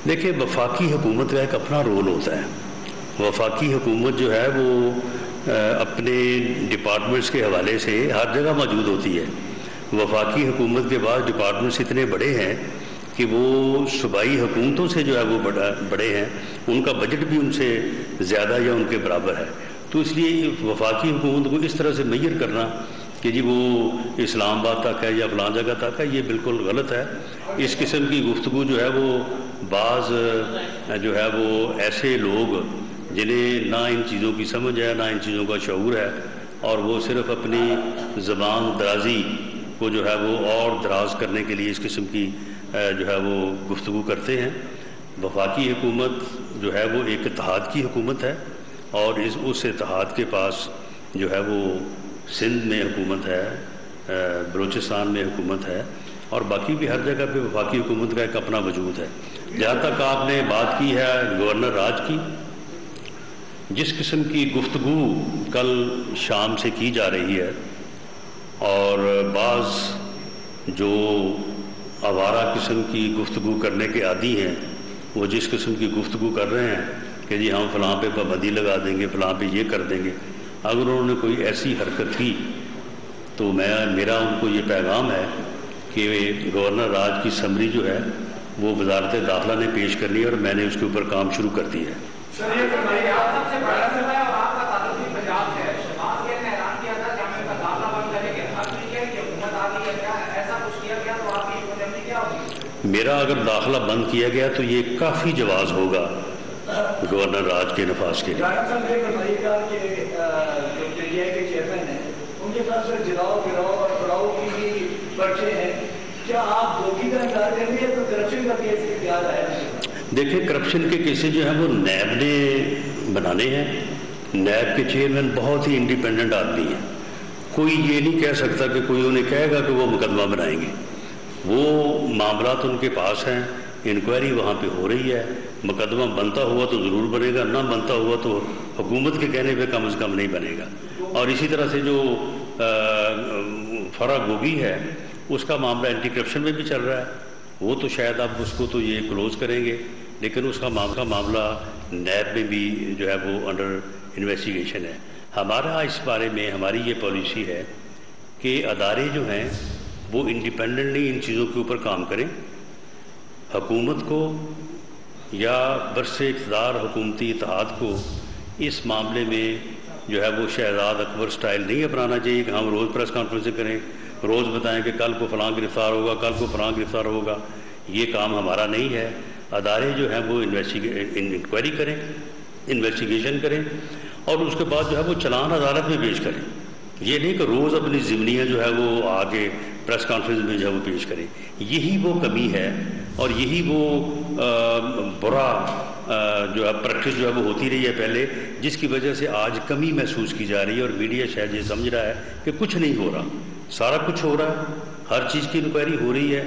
دیکھیں، وفاقی حکومت کا ایک اپنا رول ہوتا ہے۔ وفاقی حکومت جو ہے وہ اپنے ڈپارٹمنٹس کے حوالے سے ہر جگہ موجود ہوتی ہے۔ وفاقی حکومت کے بعد ڈپارٹمنٹس اتنے بڑے ہیں کہ وہ صوبائی حکومتوں سے جو ہے وہ بڑے ہیں، ان کا بجٹ بھی ان سے زیادہ یا ان کے برابر ہے۔ تو اس لیے وفاقی حکومت کو اس طرح سے میئر کرنا کہ جی وہ اسلام آباد تک ہے یا فلاں جگہ تک ہے، یہ بالکل غلط ہے۔ اس قسم کی گفتگو جو ہے وہ بعض جو ہے وہ ایسے لوگ جنہیں نہ ان چیزوں کی سمجھ ہے، نہ ان چیزوں کا شعور ہے، اور وہ صرف اپنی زبان درازی کو جو ہے وہ اور دراز کرنے کے لیے اس قسم کی جو ہے وہ گفتگو کرتے ہیں۔ وفاقی حکومت جو ہے وہ ایک اتحاد کی حکومت ہے، اور اس اتحاد کے پاس جو ہے وہ سندھ میں حکومت ہے، بلوچستان میں حکومت ہے، اور باقی بھی ہر جگہ پہ وفاقی حکومت کا ایک اپنا وجود ہے۔ جہاں تک آپ نے بات کی ہے گورنر راج کی، جس قسم کی گفتگو کل شام سے کی جا رہی ہے، اور بعض جو آوارہ قسم کی گفتگو کرنے کے عادی ہیں، وہ جس قسم کی گفتگو کر رہے ہیں کہ جی ہم فلاں پہ پابندی لگا دیں گے، فلاں پہ یہ کر دیں گے، اگر انہوں نے کوئی ایسی حرکت کی تو میرا ان کو یہ پیغام ہے کہ گورنر راج کی سمری جو ہے وہ وزارت داخلہ نے پیش کرنی ہے، اور میں نے اس کے اوپر کام شروع کر دیا ہے۔ میرا اگر داخلہ بند کیا گیا تو یہ کافی جواز ہوگا گورنر راج کے نفاذ کے لیے۔ دیکھیں، کرپشن کے کیسز جو ہیں وہ نیب نے بنانے ہیں۔ نیب کے چیئرمین بہت ہی انڈیپینڈنٹ آدمی ہیں، کوئی یہ نہیں کہہ سکتا کہ کوئی انہیں کہے گا کہ وہ مقدمہ بنائیں گے۔ وہ معاملات ان کے پاس ہیں، انکوائری وہاں پہ ہو رہی ہے، مقدمہ بنتا ہوا تو ضرور بنے گا، نہ بنتا ہوا تو حکومت کے کہنے پہ کم از کم نہیں بنے گا۔ اور اسی طرح سے جو فرا گوگی ہے، اس کا معاملہ اینٹی کرپشن میں بھی چل رہا ہے، وہ تو شاید اب اس کو تو یہ کلوز کریں گے، لیکن اس کا معاملہ نیب میں بھی جو ہے وہ انڈر انویسٹیگیشن ہے۔ ہمارا اس بارے میں ہماری یہ پالیسی ہے کہ ادارے جو ہیں وہ انڈیپینڈنٹلی ان چیزوں کے اوپر کام کریں۔ حکومت کو یا برس اقتدار حکومتی اتحاد کو اس معاملے میں جو ہے وہ شہزاد اکبر سٹائل نہیں اپنانا چاہیے کہ ہم روز پریس کانفرنسیں کریں، روز بتائیں کہ کل کو فلاں گرفتار ہوگا، کل کو فلاں گرفتار ہوگا۔ یہ کام ہمارا نہیں ہے۔ ادارے جو ہیں وہ انکوائری کریں، انویسٹیگیشن کریں، اور اس کے بعد جو ہے وہ چلان عدالت میں پیش کریں۔ یہ نہیں کہ روز اپنی ضمنیاں جو ہے وہ آگے پریس کانفرنس میں جو ہے وہ پیش کریں۔ یہی وہ کمی ہے، اور یہی وہ برا جو ہے پریکٹس جو ہے وہ ہوتی رہی ہے پہلے، جس کی وجہ سے آج کمی محسوس کی جا رہی ہے، اور میڈیا شاید یہ سمجھ رہا ہے کہ کچھ نہیں ہو رہا۔ سارا کچھ ہو رہا ہے، ہر چیز کی انکوائری ہو رہی ہے۔